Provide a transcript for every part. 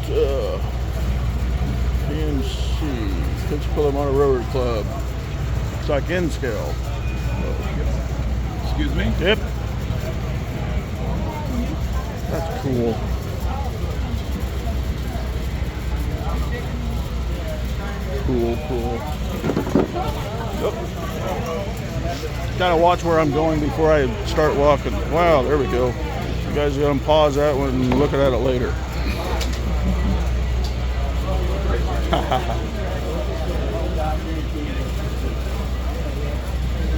got PNC, Pensacola Motor Rotary Club. It's like N scale. Excuse me? Yep. That's cool. Cool. Yep. Gotta watch where I'm going before I start walking. Wow, there we go. You guys are gonna pause that one and look at it later.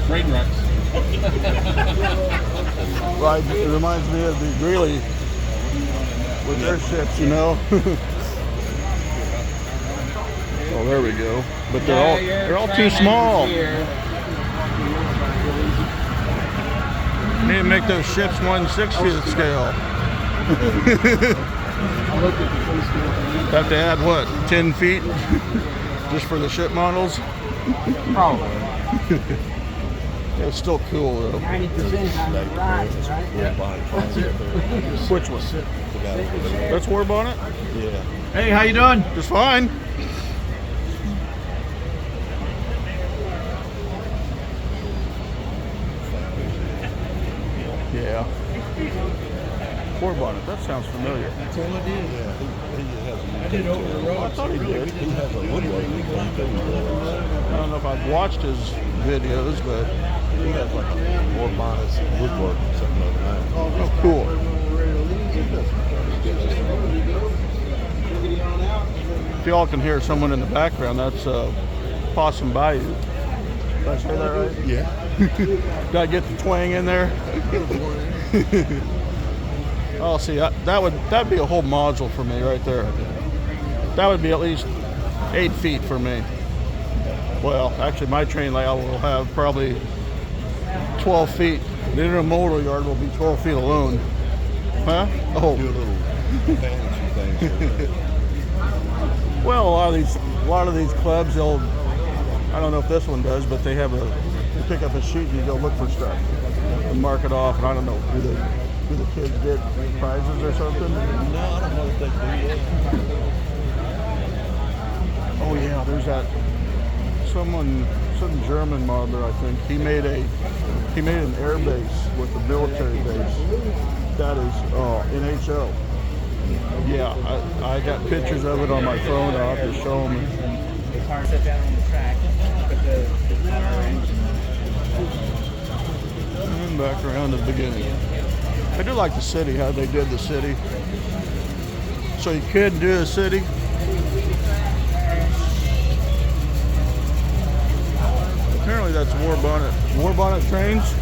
Train wrecks. Right, it reminds me of the Greeley with their ships, you know. Oh, there we go. But they're all too small. Need to make those ships 1/60th scale. Have to add what, 10 feet just for the ship models? Probably. It's still cool though. 90% on the right, right? Which one? That's War Bonnet? Yeah. Hey, how you doing? Just fine. Yeah. War Bonnet, that sounds familiar. That's all I did. Yeah, he has a I did over the road. I thought he did. He has a woodworking thing. I don't know if I've watched his videos, but He has like more bonnets and woodworking something like that. oh, cool. If y'all can hear someone in the background, that's Possum Bayou. Did I say that right? Yeah. Did I get the twang in there? Oh, see, that'd be a whole module for me right there. That would be at least 8 feet for me. Well, actually, my train layout will have probably 12 feet. The intermodal yard will be 12 feet alone. Huh? Oh. Do a little fancy things. Well, a lot of these clubs, they'll, I don't know if this one does, but they have you pick up a sheet and you go look for stuff and mark it off. And I don't know, do the kids get prizes or something? No, I don't know if they do that. Oh yeah, there's that some German modeler, I think. He made an air base with a military base. That is NHL. Yeah, I got pictures of it on my phone. I'll have to show them. The car set down on the track, but the car engine. And back around to the beginning. I do like the city, how they did the city. So you could do a city. Apparently that's War Bonnet trains.